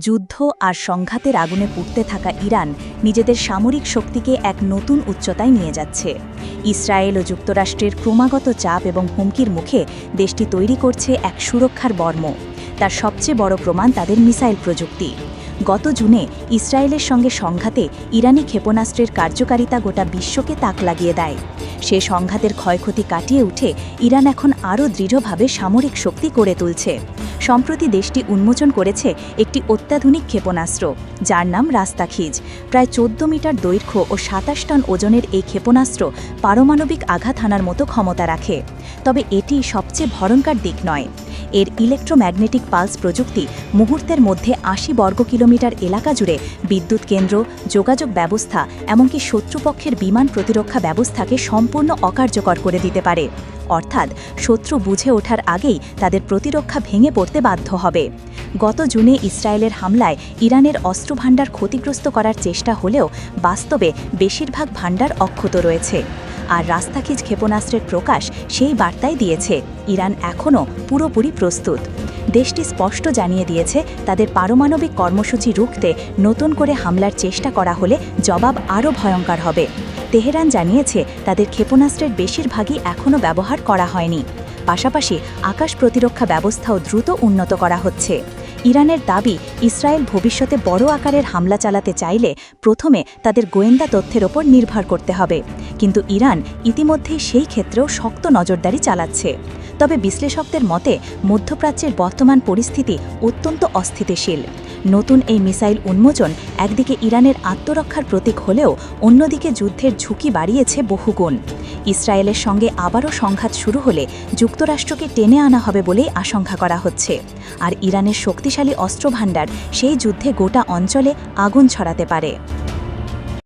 যুদ্ধ আর সংঘাতের আগুনে পুড়তে থাকা ইরান নিজেদের সামরিক শক্তিকে এক নতুন উচ্চতায় নিয়ে যাচ্ছে। ইসরায়েল ও যুক্তরাষ্ট্রের ক্রমাগত চাপ এবং হুমকির মুখে দেশটি তৈরি করছে এক সুরক্ষার বর্ম। তার সবচেয়ে বড় প্রমাণ তাদের মিসাইল প্রযুক্তি। গত জুনে ইসরায়েলের সঙ্গে সংঘাতে ইরানি ক্ষেপণাস্ত্রের কার্যকারিতা গোটা বিশ্বকে তাক লাগিয়ে দেয়। সে সংঘাতের ক্ষয়ক্ষতি কাটিয়ে উঠে ইরান এখন আরও দৃঢ়ভাবে সামরিক শক্তি করে তুলছে। সম্প্রতি দেশটি উন্মোচন করেছে একটি অত্যাধুনিক ক্ষেপণাস্ত্র, যার নাম রাস্তাখিজ। প্রায় 14 মিটার দৈর্ঘ্য ও 27 টন ওজনের এই ক্ষেপণাস্ত্র পারমাণবিক আঘাত হানার মতো ক্ষমতা রাখে। তবে এটি সবচেয়ে ভয়ঙ্কর দিক নয়। এর ইলেকট্রোম্যাগনেটিক পালস প্রযুক্তি মুহূর্তের মধ্যে 80 বর্গ কিলোমিটার এলাকা জুড়ে বিদ্যুৎ কেন্দ্র, যোগাযোগ ব্যবস্থা, এমনকি শত্রুপক্ষের বিমান প্রতিরক্ষা ব্যবস্থাকে সম্পূর্ণ অকার্যকর করে দিতে পারে। অর্থাৎ শত্রু বুঝে ওঠার আগেই তাদের প্রতিরক্ষা ভেঙে পড়তে বাধ্য হবে। গত জুনে ইসরায়েলের হামলায় ইরানের অস্ত্রভাণ্ডার ক্ষতিগ্রস্ত করার চেষ্টা হলেও বাস্তবে বেশিরভাগ ভাণ্ডার অক্ষত রয়েছে। আর রাস্তাখিজ ক্ষেপণাস্ত্রের প্রকাশ সেই বার্তাই দিয়েছে ইরান এখনও পুরোপুরি প্রস্তুত। দেশটি স্পষ্ট জানিয়ে দিয়েছে তাদের পারমাণবিক কর্মসূচি রুখতে নতুন করে হামলার চেষ্টা করা হলে জবাব আরও ভয়ঙ্কর হবে। তেহরান জানিয়েছে তাদের ক্ষেপণাস্ত্রের বেশিরভাগই এখনও ব্যবহার করা হয়নি। পাশাপাশি আকাশ প্রতিরক্ষা ব্যবস্থাও দ্রুত উন্নত করা হচ্ছে। ইরানের দাবি, ইসরায়েল ভবিষ্যতে বড় আকারের হামলা চালাতে চাইলে প্রথমে তাদের গোয়েন্দা তথ্যের ওপর নির্ভর করতে হবে। কিন্তু ইরান ইতিমধ্যেই সেই ক্ষেত্রেও শক্ত নজরদারি চালাচ্ছে। তবে বিশ্লেষকদের মতে মধ্যপ্রাচ্যের বর্তমান পরিস্থিতি অত্যন্ত অস্থিতিশীল। নতুন এই মিসাইল উন্মোচন একদিকে ইরানের আত্মরক্ষার প্রতীক হলেও অন্যদিকে যুদ্ধের ঝুঁকি বাড়িয়েছে বহুগুণ। ইসরায়েলের সঙ্গে আবারও সংঘাত শুরু হলে যুক্তরাষ্ট্রকে টেনে আনা হবে বলেই আশঙ্কা করা হচ্ছে। আর ইরানের শক্তিশালী অস্ত্রভাণ্ডার সেই যুদ্ধে গোটা অঞ্চলে আগুন ছড়াতে পারে।